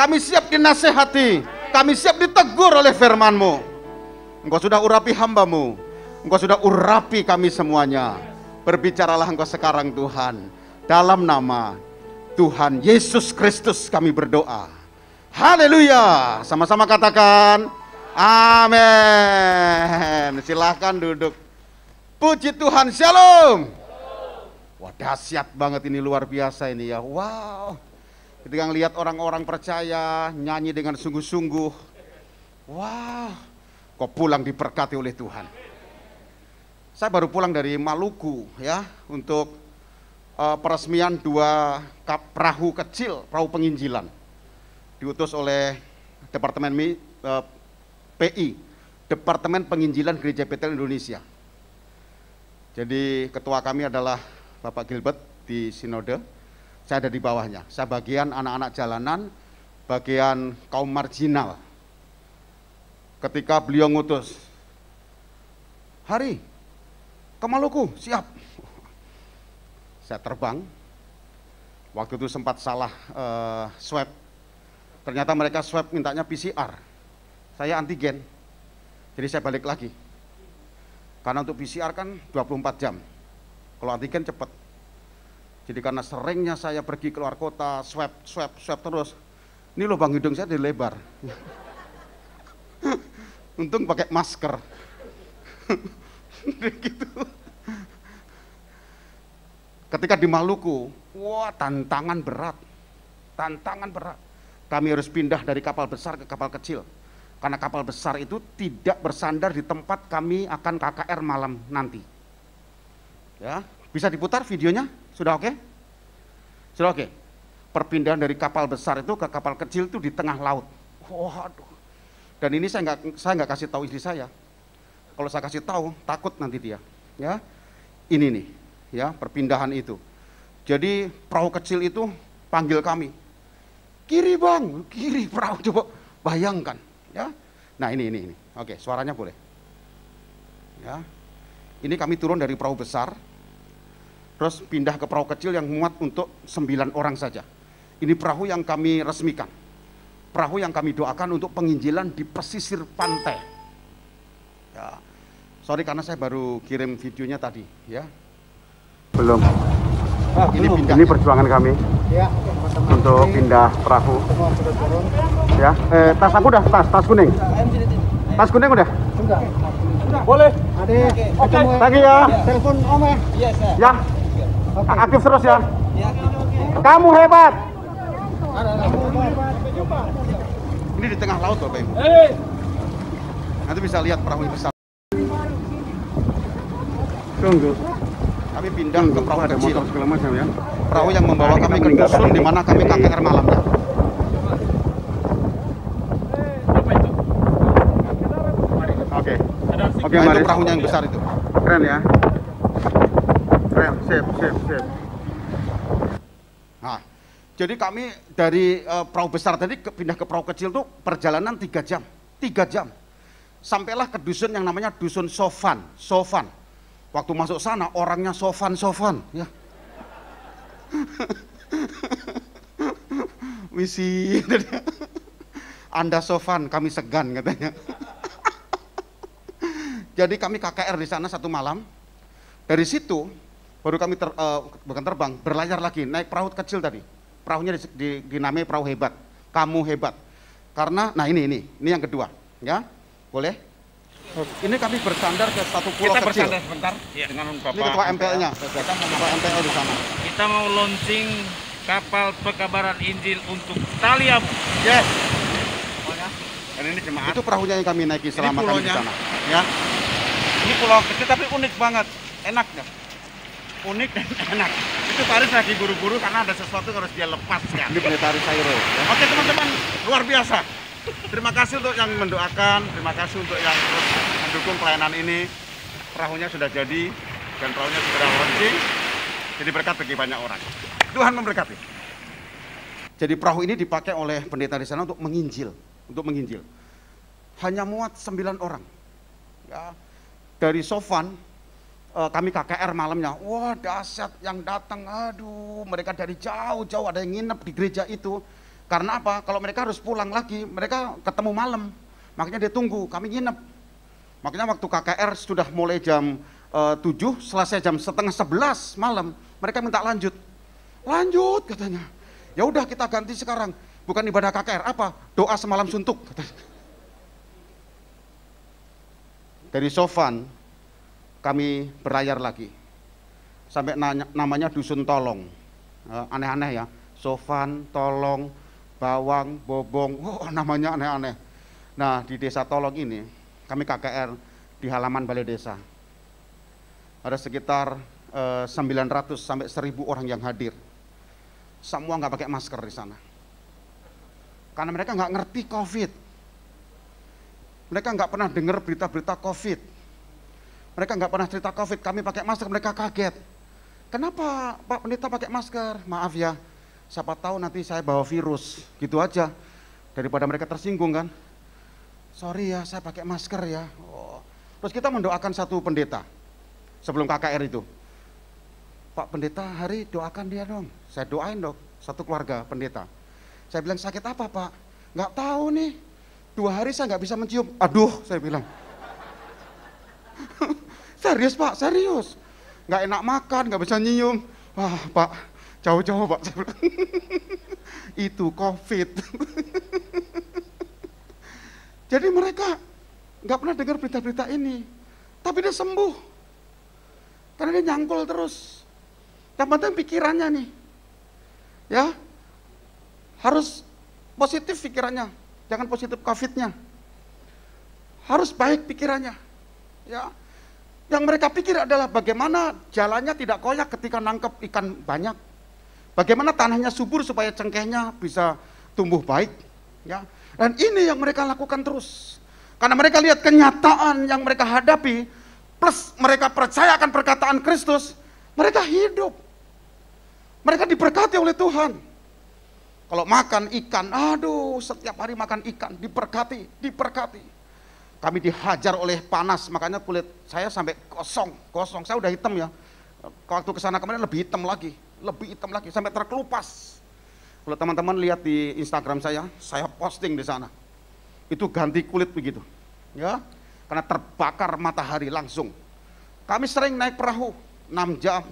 Kami siap dinasehati, kami siap ditegur oleh firman-Mu. Engkau sudah urapi hamba-Mu, Engkau sudah urapi kami semuanya. Berbicaralah Engkau sekarang Tuhan. Dalam nama Tuhan Yesus Kristus kami berdoa. Haleluya. Sama-sama katakan amin. Silahkan duduk. Puji Tuhan, shalom. Wah, dahsyat banget ini, luar biasa ini ya. Wow. Ketika ngelihat orang-orang percaya nyanyi dengan sungguh-sungguh. Wow. Kok pulang diberkati oleh Tuhan. Saya baru pulang dari Maluku ya, untuk peresmian 2 perahu kecil, perahu penginjilan. Diutus oleh Departemen PI, Departemen Penginjilan Gereja Betel Indonesia. Jadi ketua kami adalah Bapak Gilbert di Sinode. Saya ada di bawahnya. Saya bagian anak-anak jalanan, bagian kaum marginal. Ketika beliau ngutus, hari ke Maluku, siap. Saya terbang. Waktu itu sempat salah swab. Ternyata mereka swab mintanya PCR. Saya antigen. Jadi saya balik lagi. Karena untuk PCR kan 24 jam. Kalau antigen cepat. Jadi karena seringnya saya pergi keluar kota, swab terus. Ini lubang hidung saya dilebar. Untung pakai masker. Gitu. Ketika di Maluku, wah tantangan berat. Kami harus pindah dari kapal besar ke kapal kecil. Karena kapal besar itu tidak bersandar di tempat kami akan KKR malam nanti. Ya, bisa diputar videonya? Sudah oke? Sudah oke. Perpindahan dari kapal besar itu ke kapal kecil itu di tengah laut. Waduh. Dan ini saya nggak kasih tahu istri saya. Kalau saya kasih tahu, takut nanti dia. Ya, ini nih, ya perpindahan itu. Jadi perahu kecil itu panggil kami, kiri bang, kiri perahu, coba bayangkan. Ya, nah ini. Oke, suaranya boleh. Ya, ini kami turun dari perahu besar. Terus pindah ke perahu kecil yang muat untuk 9 orang saja. Ini perahu yang kami resmikan. Perahu yang kami doakan untuk penginjilan di pesisir pantai. Ya. Sorry karena saya baru kirim videonya tadi, ya. Belum. Ini pindah. Ini perjuangan kami. Ya, untuk pindah perahu. Ya, tas aku udah, tas kuning. Tas kuning udah? Sudah. Boleh. Adik, Oke, lagi ya. telepon Om ya. Iya, Sir. Ya. Aktif terus ya. Kamu hebat. Ini di tengah laut Bapak Ibu. Nanti bisa lihat perahu yang besar. Tunggu. Kami pindah ke perahu ada kecil. motor segala macam ya. Perahu yang membawa kami ke dusun di mana kami KKR malamnya. Oke. Oke, Nah, itu mari. perahunya yang besar itu. Keren ya. Keren, sip. Nah, jadi kami dari perahu besar tadi pindah ke perahu kecil tuh perjalanan 3 jam. 3 jam. Sampailah ke dusun yang namanya dusun Sofan. Waktu masuk sana orangnya Sofan ya. Misi. Anda Sofan, kami segan katanya. Jadi kami KKR di sana 1 malam. Dari situ baru kami bukan terbang, berlayar lagi, naik perahu kecil tadi. Perahunya dinamai perahu hebat. Kamu hebat. Karena, nah ini yang kedua, ya, boleh? Ini kami bersandar ke satu pulau Kita kecil. bersandar sebentar dengan Bapak. Ini ketua MPL-nya, Kita mau ketua MPL di sana. Kita mau launching kapal pekabaran Injil untuk Taliabu. Yes, Dan ini jemaat. itu perahunya yang kami naiki selama kami di pulaunya. sana. Ya, Ini pulau kecil tapi unik banget, enak ya. Unik dan enak. Itu Faris lagi buru-buru karena ada sesuatu yang harus dia lepaskan. ini pendeta Risairo. Ya. Oke teman-teman, luar biasa. Terima kasih untuk yang mendoakan, terima kasih untuk yang terus mendukung pelayanan ini. Perahunya sudah jadi dan perahunya segera launching. Jadi berkat bagi banyak orang. Tuhan memberkati. Jadi perahu ini dipakai oleh pendeta di sana untuk menginjil. Hanya muat 9 orang. Ya, dari Sofan, kami KKR malamnya, wah dahsyat yang datang, aduh mereka dari jauh-jauh ada yang nginep di gereja itu. Karena apa? Kalau mereka harus pulang lagi, mereka ketemu malam. Makanya dia tunggu, kami nginep. Makanya waktu KKR sudah mulai jam 7, selesai jam setengah 11 malam, mereka minta lanjut. Lanjut katanya. Ya udah kita ganti sekarang. Bukan ibadah KKR, apa? Doa semalam suntuk. Dari Sofan, kami berlayar lagi. Sampai namanya Dusun Tolong. Aneh-aneh ya. Sofan, Tolong, Bawang, Bobong, namanya aneh-aneh. Nah, di desa Tolong ini, kami KKR di halaman balai desa. Ada sekitar 900 sampai 1000 orang yang hadir. Semua nggak pakai masker di sana. Karena mereka nggak ngerti COVID. Mereka nggak pernah dengar berita-berita COVID. Mereka nggak pernah cerita COVID, kami pakai masker, mereka kaget. Kenapa Pak Pendeta pakai masker? Maaf ya, siapa tahu nanti saya bawa virus, gitu aja. Daripada mereka tersinggung kan. Sorry ya, saya pakai masker ya. Terus kita mendoakan satu pendeta sebelum KKR itu. Pak Pendeta, hari doakan dia dong. Saya doain dong, satu keluarga pendeta. Saya bilang, sakit apa Pak? Nggak tahu nih, 2 hari saya nggak bisa mencium. Aduh, saya bilang. Serius Pak, serius. Nggak enak makan, nggak bisa nyium. Wah Pak, jauh-jauh Pak. Itu COVID. Jadi mereka nggak pernah dengar berita-berita ini. Tapi dia sembuh. Karena dia nyangkul terus. Yang penting pikirannya nih. Ya, harus positif pikirannya. Jangan positif COVID-nya. Harus baik pikirannya. Ya, yang mereka pikir adalah bagaimana jalannya tidak koyak ketika nangkep ikan banyak. Bagaimana tanahnya subur supaya cengkehnya bisa tumbuh baik. Ya, dan ini yang mereka lakukan terus. Karena mereka lihat kenyataan yang mereka hadapi, plus mereka percaya akan perkataan Kristus, mereka hidup. Mereka diberkati oleh Tuhan. Kalau makan ikan, aduh, setiap hari makan ikan, diberkati, diberkati. Kami dihajar oleh panas, makanya kulit saya sampai gosong. Saya udah hitam ya. Waktu kesana kemarin lebih hitam lagi, sampai terkelupas. Kalau teman-teman lihat di Instagram saya posting di sana. Itu ganti kulit begitu, ya, karena terbakar matahari langsung. Kami sering naik perahu 6 jam,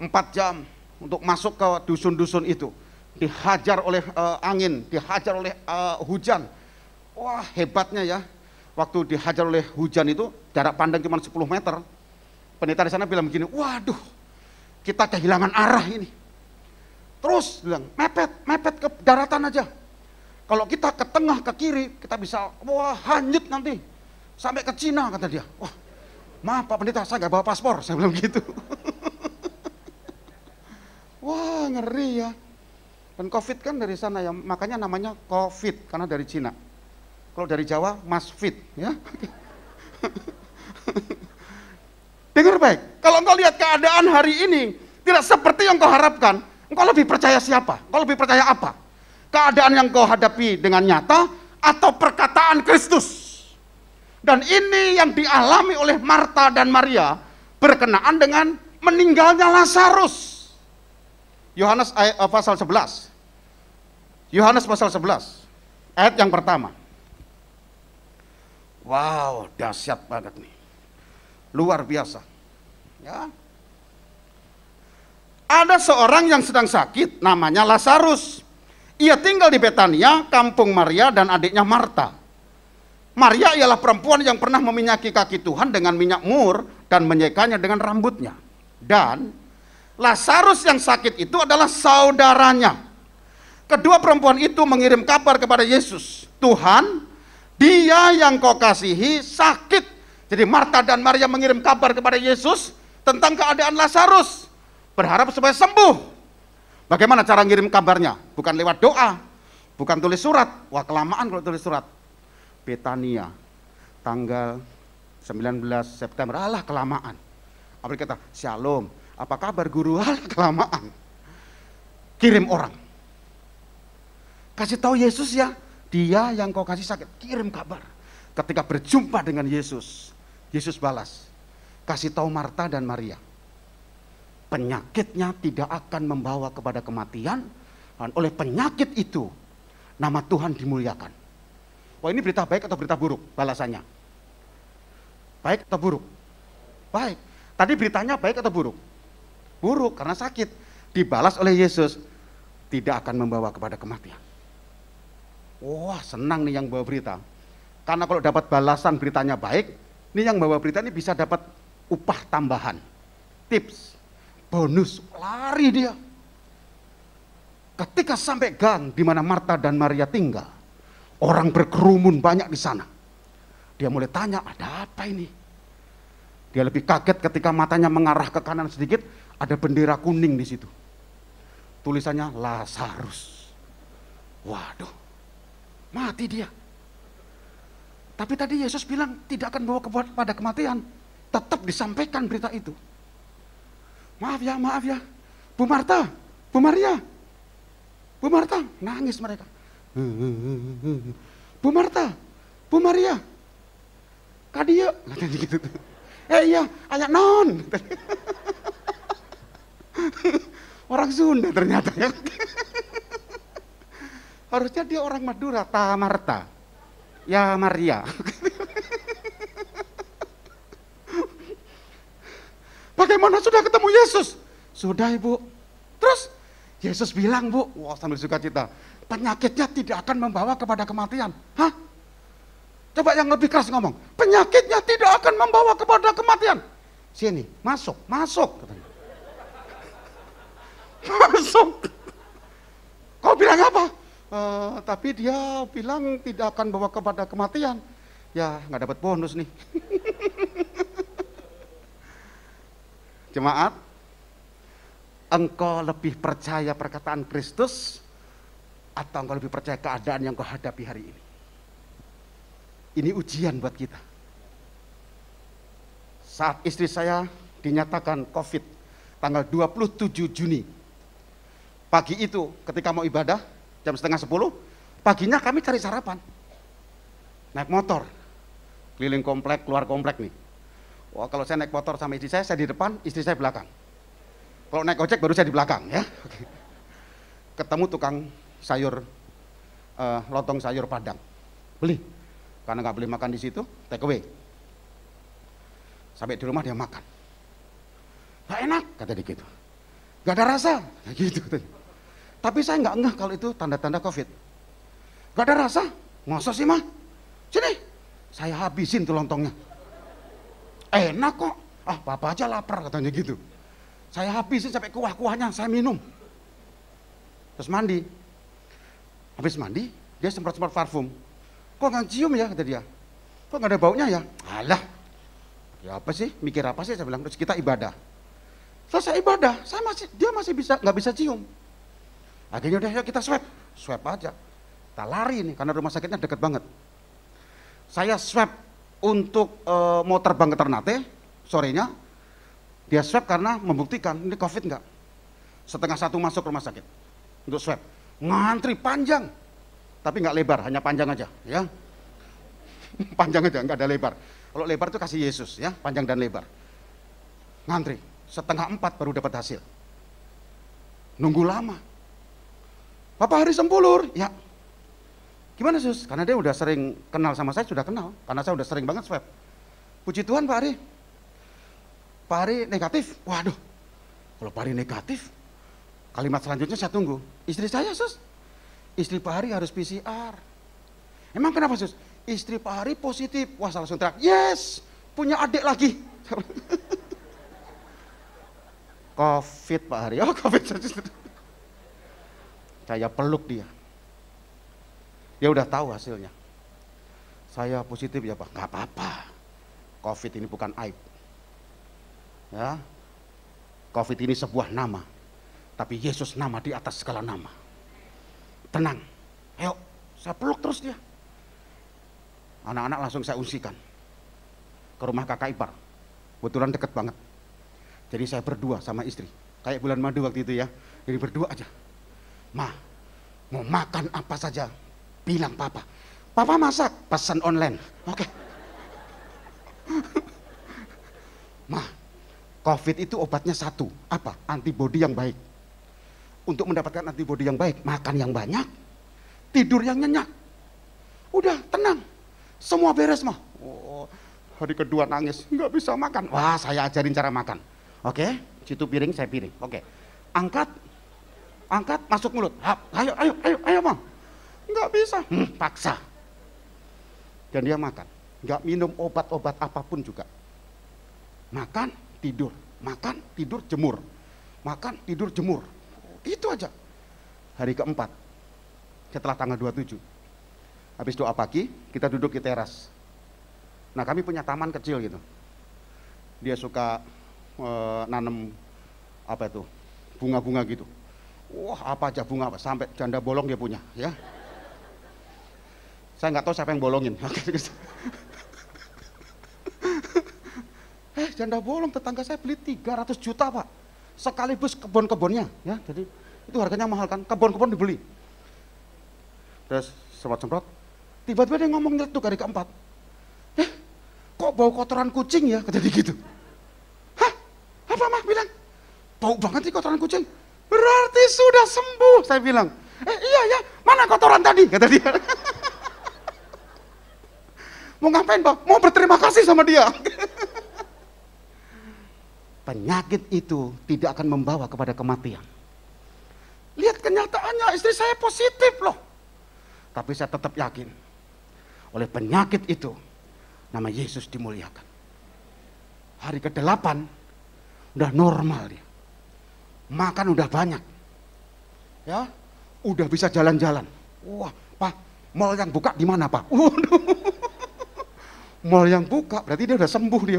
4 jam untuk masuk ke dusun-dusun itu. Dihajar oleh angin, dihajar oleh hujan. Wah, hebatnya ya. Waktu dihajar oleh hujan itu, jarak pandang cuma 10 meter. Pendeta di sana bilang begini, waduh, kita kehilangan arah ini. Terus bilang, mepet ke daratan aja. Kalau kita ke tengah, ke kiri, kita bisa, wah, hanyut nanti. Sampai ke Cina, kata dia. Wah, maaf Pak Pendeta, saya nggak bawa paspor. Saya bilang gitu. Wah, ngeri ya. Dan COVID kan dari sana ya, makanya namanya COVID, karena dari Cina. Kalau dari Jawa, Masfit, ya. Dengar baik, kalau engkau lihat keadaan hari ini, tidak seperti yang kau harapkan, engkau lebih percaya siapa? Engkau lebih percaya apa? Keadaan yang kau hadapi dengan nyata, atau perkataan Kristus? Dan ini yang dialami oleh Marta dan Maria, berkenaan dengan meninggalnya Lazarus. Yohanes pasal 11. Yohanes pasal 11, ayat yang pertama. Wow, dahsyat banget nih. Luar biasa. Ya. Ada seorang yang sedang sakit, namanya Lazarus. Ia tinggal di Betania, kampung Maria dan adiknya Marta. Maria ialah perempuan yang pernah meminyaki kaki Tuhan dengan minyak mur dan menyekanya dengan rambutnya. Dan Lazarus yang sakit itu adalah saudaranya. Kedua perempuan itu mengirim kabar kepada Yesus. Tuhan, dia yang kau kasihi sakit. Jadi Marta dan Maria mengirim kabar kepada Yesus tentang keadaan Lazarus. Berharap supaya sembuh. Bagaimana cara ngirim kabarnya? Bukan lewat doa, bukan tulis surat. Wah, kelamaan kalau tulis surat. Betania, tanggal 19 September. Alah, kelamaan. Apa kata? Shalom. Apa kabar guru? Alah, kelamaan. Kirim orang. Kasih tahu Yesus ya, dia yang kau kasih sakit. Kirim kabar. Ketika berjumpa dengan Yesus, Yesus balas. Kasih tahu Marta dan Maria. Penyakitnya tidak akan membawa kepada kematian, Dan oleh penyakit itu, nama Tuhan dimuliakan. Wah, ini berita baik atau berita buruk balasannya? Baik atau buruk? Baik. Tadi beritanya baik atau buruk? Buruk, karena sakit. Dibalas oleh Yesus, tidak akan membawa kepada kematian. Wah, senang nih yang bawa berita. Karena kalau dapat balasan beritanya baik, ini yang bawa berita ini bisa dapat upah tambahan. Tips, bonus, lari dia. Ketika sampai gang di mana Marta dan Maria tinggal, orang berkerumun banyak di sana. Dia mulai tanya, ada apa ini? Dia lebih kaget ketika matanya mengarah ke kanan sedikit, ada bendera kuning di situ. Tulisannya Lazarus. Waduh, mati dia. Tapi tadi Yesus bilang tidak akan bawa kepada kematian. Tetap disampaikan berita itu. Maaf ya, Bu Marta, Bu Maria. Bu Marta, nangis mereka. Bu Marta, Bu Maria, Kadia, katanya gitu. Iya, ayak non. Orang Sunda ternyata ya. Harusnya dia orang Madura, Ta Marta, ya Maria. Bagaimana sudah ketemu Yesus? Sudah Ibu. Terus Yesus bilang, Bu, wah sambil sukacita, penyakitnya tidak akan membawa kepada kematian. Hah? Coba yang lebih keras ngomong, penyakitnya tidak akan membawa kepada kematian. Sini, masuk. Katanya. Masuk. Kau bilang apa? Tapi dia bilang tidak akan bawa kepada kematian. Ya, nggak dapat bonus nih. Jemaat, engkau lebih percaya perkataan Kristus atau engkau lebih percaya keadaan yang kau hadapi hari ini? Ini ujian buat kita. Saat istri saya dinyatakan COVID tanggal 27 Juni. Pagi itu ketika mau ibadah jam 9:30, paginya kami cari sarapan. Naik motor keliling komplek, keluar komplek nih. Wah, kalau saya naik motor sama istri saya di depan, istri saya belakang. Kalau naik ojek baru saya di belakang ya. Ketemu tukang sayur, lontong sayur Padang. Beli. Karena nggak boleh makan di situ, take away. Sampai di rumah dia makan. Nggak enak, kata dia gitu. Nggak ada rasa, gitu. Tapi saya nggak ngeh kalau itu tanda-tanda COVID. Nggak ada rasa, masa sih mah? Sini, saya habisin tuh lontongnya. Enak kok, papa aja lapar katanya gitu. Saya habisin sampai kuah-kuahnya, saya minum. Terus mandi. Habis mandi, dia semprot-semprot parfum. Kok nggak cium ya, kata dia. Kok nggak ada baunya ya? Alah, ya apa sih, mikir apa sih, saya bilang. Terus kita ibadah. Selesai ibadah, dia masih nggak bisa cium. Akhirnya udah, ya kita swab aja. Kita lari nih, karena rumah sakitnya deket banget. Saya swab untuk mau terbang ke Ternate, sorenya. Dia swab karena membuktikan ini COVID nggak. 12:30 masuk rumah sakit untuk swab. Ngantri panjang, tapi nggak lebar, hanya panjang aja, ya. Panjang aja, nggak ada lebar. Kalau lebar itu kasih Yesus, ya, panjang dan lebar. Ngantri, 3:30 baru dapat hasil. Nunggu lama. Bapak Hari Sempulur, ya. Gimana Sus? Karena dia udah sering kenal sama saya, sudah kenal. Karena saya udah sering banget swab. Puji Tuhan Pak Hari. Pak Hari negatif. Waduh, kalau Pak Hari negatif, kalimat selanjutnya saya tunggu. Istri saya Sus, istri Pak Hari harus PCR. Emang kenapa Sus? Istri Pak Hari positif. Wah, saya langsung teriak, yes, punya adik lagi. COVID Pak Hari, oh COVID. Saya peluk dia. Dia udah tahu hasilnya. Saya positif ya Pak, nggak apa-apa. COVID ini bukan aib. Ya, COVID ini sebuah nama. Tapi Yesus nama di atas segala nama. Tenang, ayo, saya peluk terus dia. Anak-anak langsung saya unsikan ke rumah kakak ipar. Kebetulan deket banget. Jadi saya berdua sama istri. Kayak bulan madu waktu itu ya. Jadi berdua aja. Ma, mau makan apa saja, bilang papa. Papa masak, pesan online. Oke. Ma, COVID itu obatnya satu. Apa? Antibodi yang baik. Untuk mendapatkan antibodi yang baik, makan yang banyak, tidur yang nyenyak. Udah, tenang. Semua beres mah. Oh, hari kedua nangis, nggak bisa makan. Wah, saya ajarin cara makan. Oke, situ piring, saya piring. Oke, angkat, masuk mulut. Ayo, Mama. Nggak bisa. Paksa. Dan dia makan. Nggak minum obat-obat apapun juga. Makan, tidur. Makan, tidur, jemur. Makan, tidur, jemur. Itu aja. Hari keempat, setelah tanggal 27. Habis doa pagi, kita duduk di teras. Nah, kami punya taman kecil gitu. Dia suka nanam apa itu, bunga-bunga gitu. Wah, apa aja bunga, sampai janda bolong dia punya, ya. Saya nggak tahu siapa yang bolongin. Janda bolong tetangga saya beli 300 juta, Pak. Sekaligus kebun-kebunnya, ya. Jadi itu harganya mahal kan, kebun-kebun dibeli. Terus semprot-semprot, tiba-tiba dia ngomong nyeletuk hari keempat. Kok bau kotoran kucing ya, kata dia gitu. Hah? Apa mah bilang? Bau banget sih kotoran kucing. Berarti sudah sembuh, saya bilang. Iya ya, mana kotoran tadi, kata dia. Mau ngapain, Pak? Mau berterima kasih sama dia. Penyakit itu tidak akan membawa kepada kematian. Lihat kenyataannya, istri saya positif loh. Tapi saya tetap yakin, oleh penyakit itu, nama Yesus dimuliakan. Hari ke-8, udah normal dia. Makan udah banyak. Ya, udah bisa jalan-jalan. Wah, Pak, mall yang buka di mana, Pak? Waduh. Mall yang buka, berarti dia udah sembuh dia.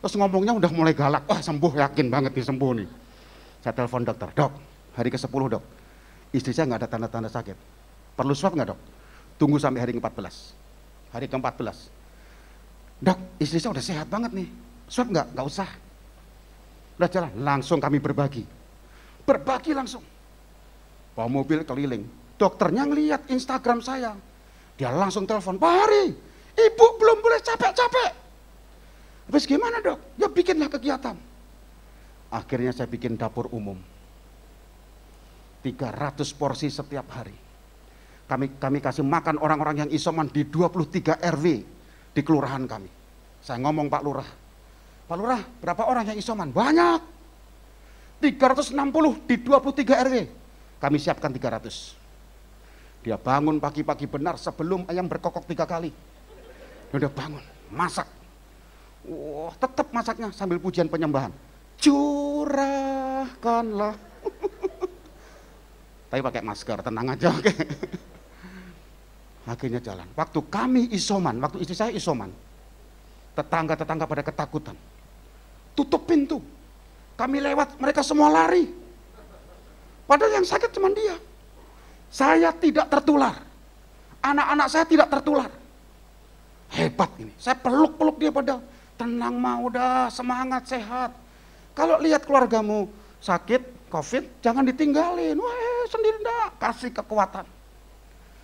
Terus ngomongnya udah mulai galak, wah sembuh, yakin banget nih sembuh nih. Saya telepon dokter, dok, hari ke-10 dok, istri saya nggak ada tanda-tanda sakit. Perlu swab nggak dok? Tunggu sampai hari ke-14. Hari ke-14, dok, istri saya udah sehat banget nih, swab nggak? Nggak usah. Udah jalan, langsung kami berbagi langsung. Bawa mobil keliling, dokternya ngeliat Instagram saya, dia langsung telepon, Pak Hari, ibu belum boleh capek-capek. Habis gimana dok? Ya bikinlah kegiatan. Akhirnya saya bikin dapur umum. 300 porsi setiap hari. Kami kasih makan orang-orang yang isoman di 23 RW di kelurahan kami. Saya ngomong Pak Lurah, berapa orang yang isoman? Banyak. 360 di 23 RW. Kami siapkan 300. Dia bangun pagi-pagi benar sebelum ayam berkokok 3 kali. Dia udah bangun, masak. Wah, tetap masaknya sambil pujian penyembahan. Curahkanlah. Tapi pakai masker, tenang aja, oke. Akhirnya jalan. Waktu kami isoman, waktu istri saya isoman, tetangga-tetangga pada ketakutan. Tutup pintu. Kami lewat, mereka semua lari. Padahal yang sakit cuma dia. Saya tidak tertular. Anak-anak saya tidak tertular. Hebat ini. Saya peluk-peluk dia padahal. Tenang mah, udah semangat, sehat. Kalau lihat keluargamu sakit, COVID, jangan ditinggalin. Wah, sendiri enggak, kasih kekuatan.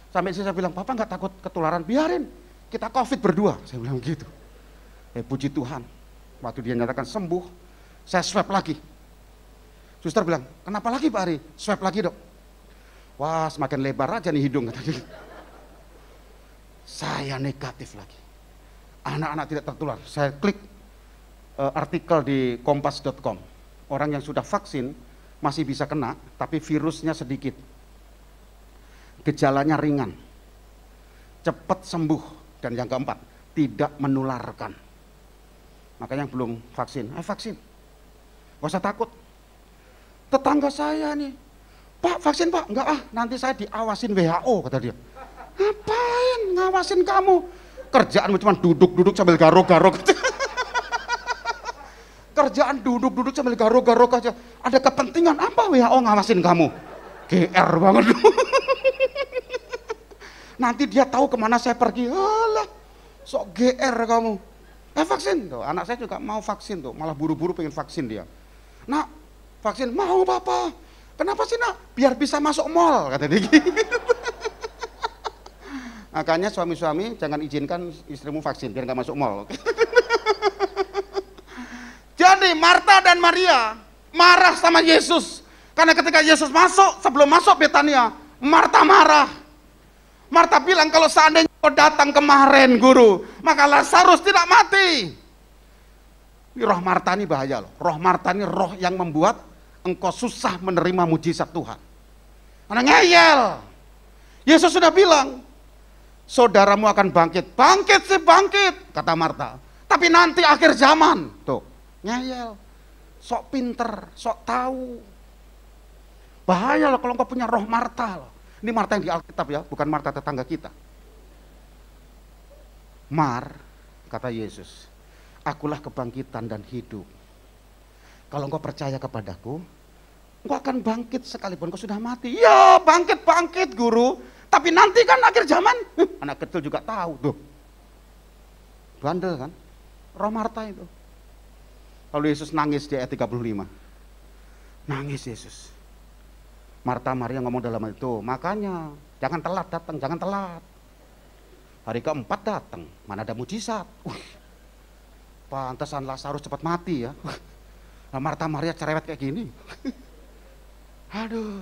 Sampai saya bilang, Papa nggak takut ketularan, biarin. Kita COVID berdua, saya bilang gitu. Puji Tuhan, waktu dia nyatakan sembuh, saya swab lagi. Suster bilang, kenapa lagi Pak Ari? Swab lagi dok. Wah, semakin lebar aja nih hidung. Saya negatif lagi. Anak-anak tidak tertular. Saya klik artikel di kompas.com. Orang yang sudah vaksin masih bisa kena, tapi virusnya sedikit. Gejalanya ringan. Cepat sembuh. Dan yang keempat, tidak menularkan. Makanya yang belum vaksin, vaksin. Gak usah takut. Tetangga saya nih, Pak vaksin Pak? Enggak nanti saya diawasin WHO, kata dia. Ngapain ngawasin kamu? Kerjaanmu cuma duduk-duduk sambil garuk-garuk. Kerjaan duduk-duduk sambil garuk-garuk aja. Ada kepentingan apa WHO ngawasin kamu? GR banget. Nanti dia tahu kemana saya pergi. Alah, sok GR kamu. Vaksin tuh. Anak saya juga mau vaksin tuh. Malah buru-buru pengen vaksin dia. Nak, vaksin mau Papa. Kenapa sih nak? Biar bisa masuk mall, kata dia. Makanya suami-suami jangan izinkan istrimu vaksin biar nggak masuk mall. Jadi Marta dan Maria marah sama Yesus Karena ketika Yesus masuk, sebelum masuk Betania, Marta marah. Marta bilang, kalau seandainya kau datang kemarin guru, maka Lazarus tidak mati. Ini roh Marta ini bahaya loh. Roh Marta ini roh yang membuat engkau susah menerima mujizat Tuhan. Karena ngeyel. Yesus sudah bilang, saudaramu akan bangkit. Bangkit sih bangkit, kata Marta. Tapi nanti akhir zaman. Tuh, ngeyel. Sok pinter, sok tahu. Bahaya loh kalau engkau punya roh Marta loh. Ini Marta yang di Alkitab ya, bukan Marta tetangga kita. Kata Yesus, akulah kebangkitan dan hidup. Kalau engkau percaya kepadaku, engkau akan bangkit sekalipun engkau sudah mati. Ya bangkit guru, tapi nanti kan akhir zaman. Anak kecil juga tahu tuh. Bandel kan, roh Marta itu. Lalu Yesus nangis di ayat 35. Nangis Yesus. Marta Maria ngomong dalam itu, makanya jangan telat datang, jangan telat. Hari keempat datang, mana ada mujizat. Pantesan Lazarus cepat mati ya. Nah, Marta Maria cerewet kayak gini. Aduh.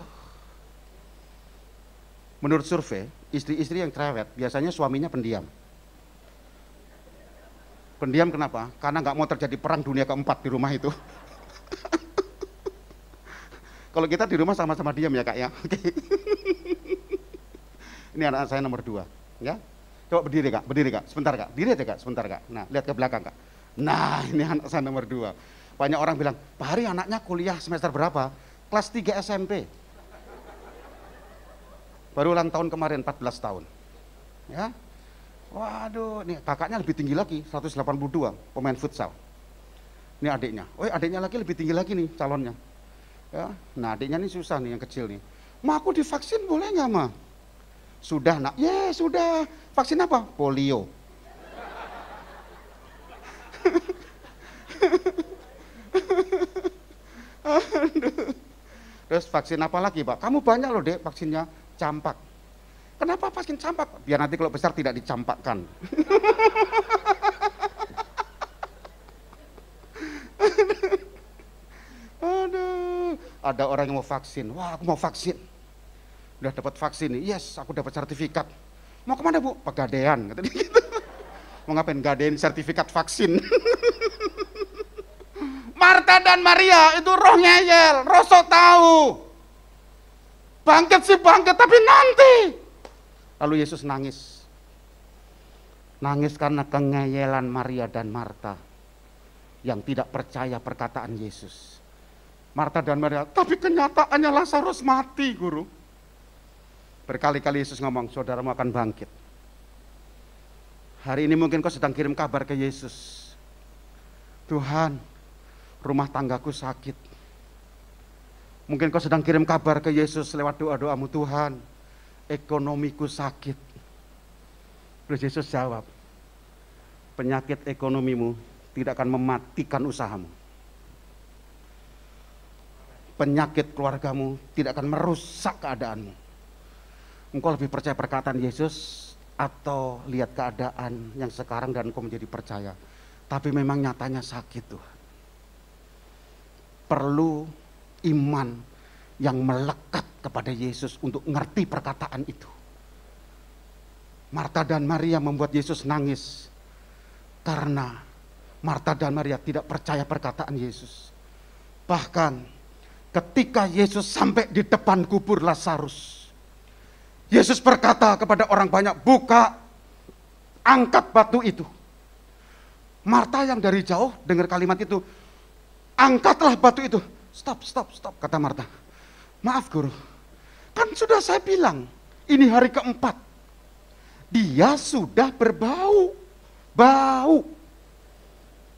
Menurut survei, istri-istri yang cerewet biasanya suaminya pendiam. Pendiam kenapa? Karena nggak mau terjadi perang dunia keempat di rumah itu. Kalau kita di rumah sama-sama diam ya kak ya. Oke. Ini anak saya nomor 2 ya. Coba berdiri kak, sebentar kak, diri aja kak, sebentar kak. Nah lihat ke belakang kak. Nah ini anak saya nomor 2. Banyak orang bilang, Pak Hari anaknya kuliah semester berapa? Kelas 3 SMP. Baru ulang tahun kemarin 14 tahun. Ya. Waduh, nih kakaknya lebih tinggi lagi, 182, pemain futsal. Ini adiknya. Oh adiknya lagi lebih tinggi lagi nih calonnya. Ya, nah adiknya ini susah nih yang kecil nih. Ma aku divaksin boleh nggak ma? Sudah nak, ya sudah. Vaksin apa? Polio. Terus vaksin apa lagi pak? Kamu banyak loh dek vaksinnya. Campak. Kenapa vaksin campak? Biar nanti kalau besar tidak dicampakkan. Ada orang yang mau vaksin, wah aku mau vaksin, udah dapat vaksin nih, yes aku dapat sertifikat. Mau kemana bu? Pegadaian, kata dia gitu. Mau ngapain gadein sertifikat vaksin? Marta dan Maria itu roh ngeyel, roh sok tahu. Bangkit sih bangkit, tapi nanti. Lalu Yesus nangis. Nangis karena kengeyelan Maria dan Marta yang tidak percaya perkataan Yesus. Marta dan Maria, tapi kenyataannya Lazarus mati, guru. Berkali-kali Yesus ngomong, saudaramu akan bangkit. Hari ini mungkin kau sedang kirim kabar ke Yesus. Tuhan, rumah tanggaku sakit. Mungkin kau sedang kirim kabar ke Yesus lewat doa-doamu, Tuhan, ekonomiku sakit. Terus Yesus jawab, penyakit ekonomimu tidak akan mematikan usahamu. Penyakit keluargamu tidak akan merusak keadaanmu. Engkau lebih percaya perkataan Yesus atau lihat keadaan yang sekarang dan engkau menjadi percaya. Tapi memang nyatanya sakit Tuhan. Perlu iman yang melekat kepada Yesus untuk ngerti perkataan itu. Marta dan Maria membuat Yesus nangis karena Marta dan Maria tidak percaya perkataan Yesus. Bahkan ketika Yesus sampai di depan kubur Lazarus, Yesus berkata kepada orang banyak, buka, angkat batu itu. Marta yang dari jauh dengar kalimat itu, angkatlah batu itu. Stop, kata Marta. Maaf guru, kan sudah saya bilang, ini hari keempat. Dia sudah berbau. Bau.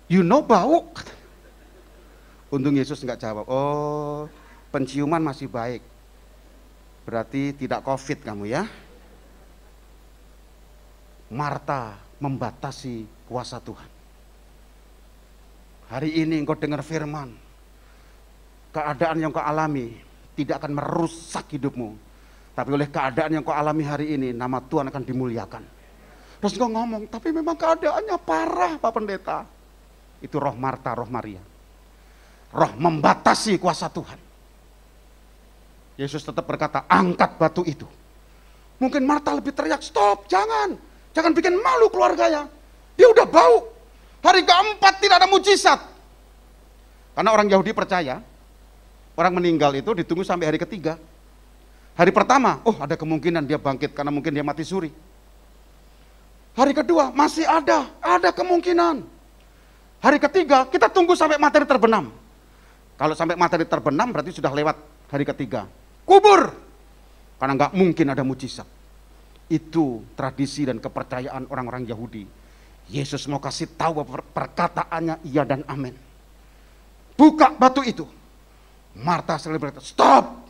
You know bau? Untung Yesus nggak jawab, oh penciuman masih baik. Berarti tidak COVID kamu ya. Marta membatasi kuasa Tuhan. Hari ini engkau dengar firman. Keadaan yang kau alami tidak akan merusak hidupmu. Tapi oleh keadaan yang kau alami hari ini, nama Tuhan akan dimuliakan. Terus engkau ngomong, tapi memang keadaannya parah Pak Pendeta. Itu roh Marta, roh Maria. Roh membatasi kuasa Tuhan. Yesus tetap berkata, angkat batu itu. Mungkin Marta lebih teriak, stop, jangan bikin malu keluarganya. Dia udah bau. Hari keempat tidak ada mujizat. Karena orang Yahudi percaya, orang meninggal itu ditunggu sampai hari ketiga. Hari pertama, oh ada kemungkinan dia bangkit karena mungkin dia mati suri. Hari kedua, masih ada kemungkinan. Hari ketiga, kita tunggu sampai materi terbenam. Kalau sampai materi terbenam berarti sudah lewat hari ketiga. Kubur, karena nggak mungkin ada mujizat. Itu tradisi dan kepercayaan orang-orang Yahudi. Yesus mau kasih tahu bahwa perkataannya iya dan amin. Buka batu itu. Marta selalu berkata, stop.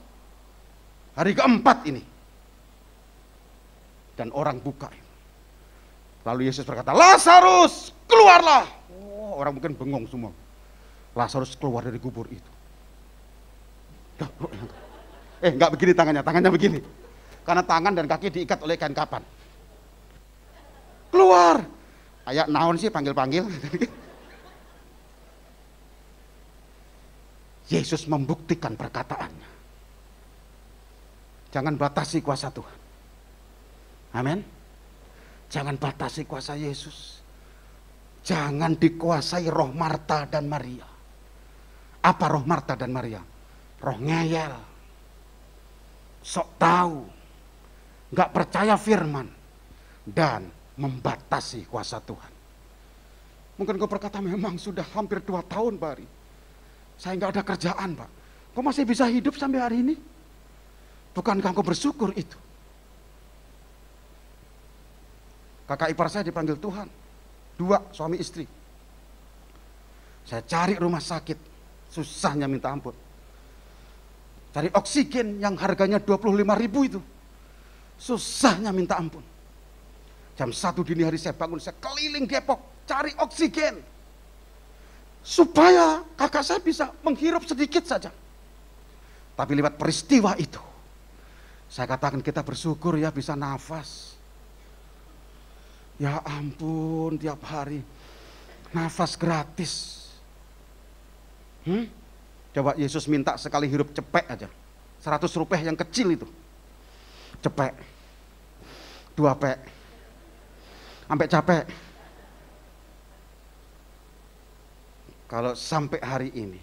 Hari keempat ini. Dan orang buka. Lalu Yesus berkata, Lazarus, keluarlah. Oh, orang mungkin bengong semua. Lazarus keluar dari kubur itu. Enggak begini tangannya begini. Karena tangan dan kaki diikat oleh kain kapan. Keluar. Kayak naon sih panggil-panggil. Yesus membuktikan perkataannya. Jangan batasi kuasa Tuhan. Amin. Jangan batasi kuasa Yesus. Jangan dikuasai roh Marta dan Maria. Apa roh Marta dan Maria? Roh ngeyel. Sok tahu. Gak percaya firman. Dan membatasi kuasa Tuhan. Mungkin kau berkata, memang sudah hampir 2 tahun Pak Ari. Saya gak ada kerjaan Pak. Kau masih bisa hidup sampai hari ini? Bukankah kau bersyukur itu? Kakak ipar saya dipanggil Tuhan. 2 suami istri. Saya cari rumah sakit. Susahnya minta ampun. Cari oksigen yang harganya 25.000 itu. Susahnya minta ampun. Jam 1 dini hari saya bangun, saya keliling Depok. Cari oksigen. Supaya kakak saya bisa menghirup sedikit saja. Tapi lewat peristiwa itu. Saya katakan kita bersyukur ya bisa nafas. Ya ampun, tiap hari nafas gratis. Coba Yesus minta sekali hirup cepek aja. 100 rupiah yang kecil itu. Cepek. 2 pek. Sampai capek. Kalau sampai hari ini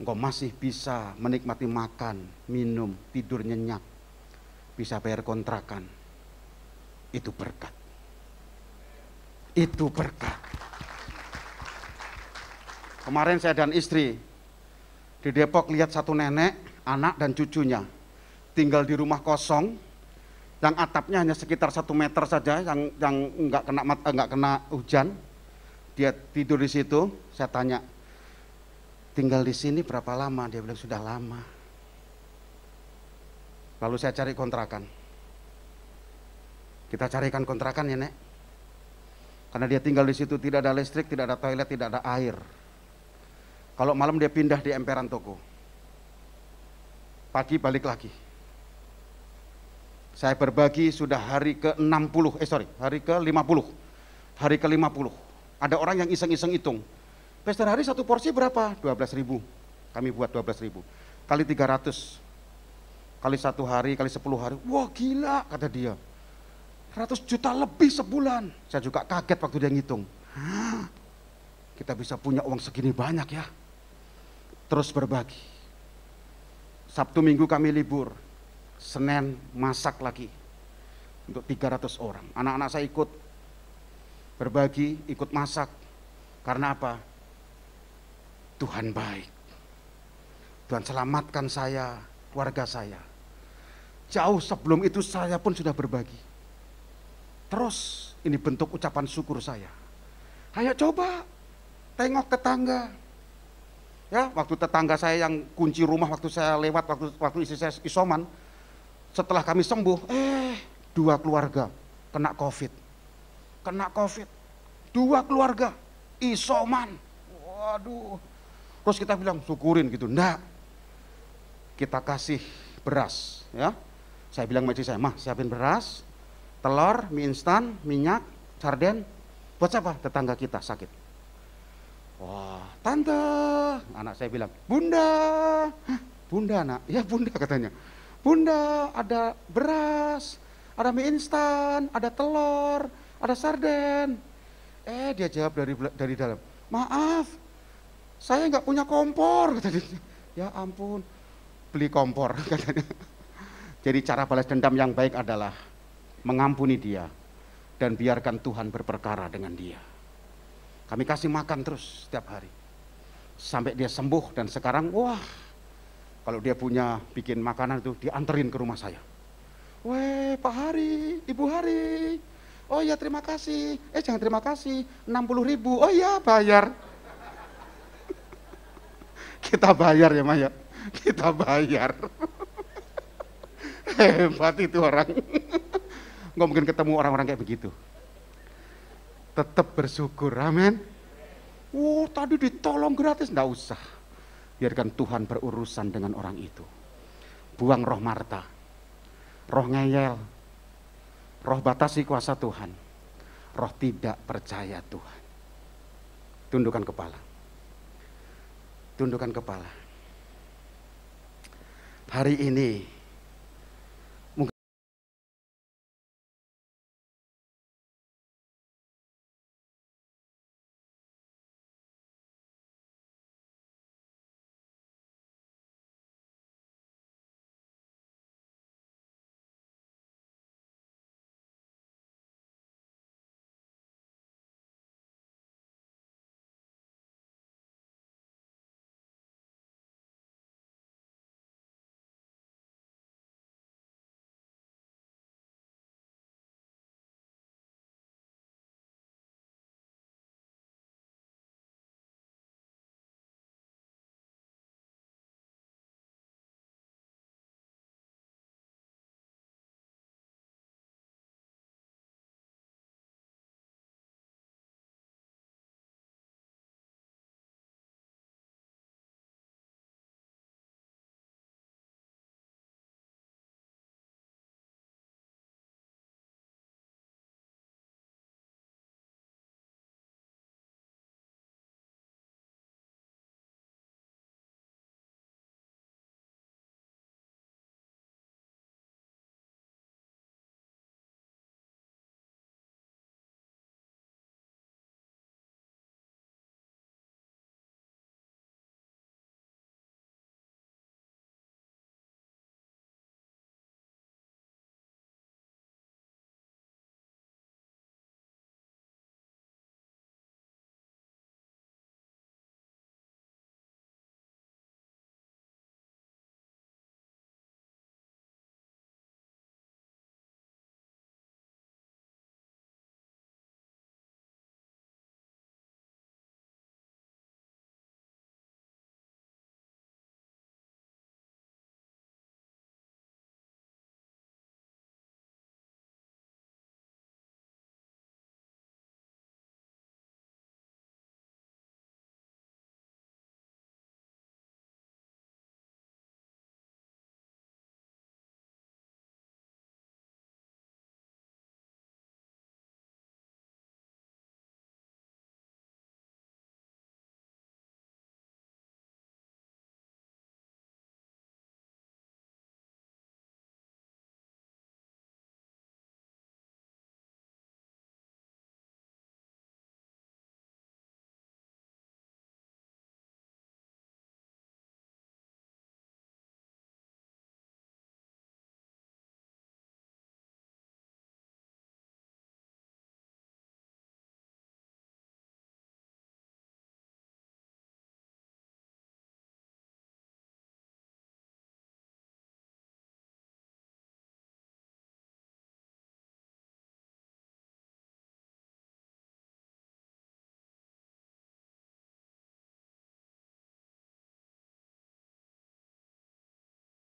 engkau masih bisa menikmati makan, minum, tidur nyenyak, bisa bayar kontrakan, itu berkat. Itu berkat. Kemarin saya dan istri di Depok lihat satu nenek, anak dan cucunya tinggal di rumah kosong yang atapnya hanya sekitar 1 meter saja, yang nggak kena hujan. Dia tidur di situ. Saya tanya, tinggal di sini berapa lama? Dia bilang sudah lama. Lalu saya cari kontrakan. Kita carikan kontrakan ya Nek. Karena dia tinggal di situ tidak ada listrik, tidak ada toilet, tidak ada air. Kalau malam dia pindah di emperan toko. Pagi balik lagi. Saya berbagi sudah hari ke-50, hari ke-50. Hari ke-50. Ada orang yang iseng-iseng hitung. Pesta hari 1 porsi berapa? 12.000. Kami buat 12.000. Kali 300. Kali 1 hari, kali 10 hari. Wah gila, kata dia. 100 juta lebih sebulan. Saya juga kaget waktu dia ngitung. Hah, kita bisa punya uang segini banyak ya. Terus berbagi. Sabtu Minggu kami libur. Senin masak lagi. Untuk 300 orang. Anak-anak saya ikut berbagi, ikut masak. Karena apa? Tuhan baik. Tuhan selamatkan saya, keluarga saya. Jauh sebelum itu saya pun sudah berbagi. Terus ini bentuk ucapan syukur saya. Ayo coba tengok tetangga. Ya, waktu tetangga saya yang kunci rumah waktu saya lewat, waktu istri saya isoman. Setelah kami sembuh, 2 keluarga kena COVID. Kena COVID. 2 keluarga isoman. Waduh. Terus kita bilang syukurin gitu. Enggak. Kita kasih beras, ya. Saya bilang sama istri saya, "Mah, siapin beras, telur, mie instan, minyak, sarden. Buat siapa? Tetangga kita sakit." Wah, tante, anak saya bilang, "Bunda, Bunda nak, ya bunda katanya. Bunda ada beras, ada mie instan, ada telur, ada sarden. Dia jawab dari dalam, maaf, saya nggak punya kompor katanya. Ya ampun, beli kompor katanya. Jadi cara balas dendam yang baik adalah mengampuni dia dan biarkan Tuhan berperkara dengan dia. Kami kasih makan terus setiap hari sampai dia sembuh, dan sekarang wah, kalau dia punya bikin makanan itu dianterin ke rumah saya. Weh Pak Hari, Ibu Hari, oh ya terima kasih, jangan terima kasih, 60.000, oh ya bayar. Kita bayar ya Maya, kita bayar. Hebat itu orang. Nggak mungkin ketemu orang-orang kayak begitu. Tetap bersyukur, amin. Tadi ditolong gratis, nggak usah. Biarkan Tuhan berurusan dengan orang itu. Buang roh Marta, roh ngeyel, roh batasi kuasa Tuhan, roh tidak percaya Tuhan. Tundukkan kepala. Tundukkan kepala. Hari ini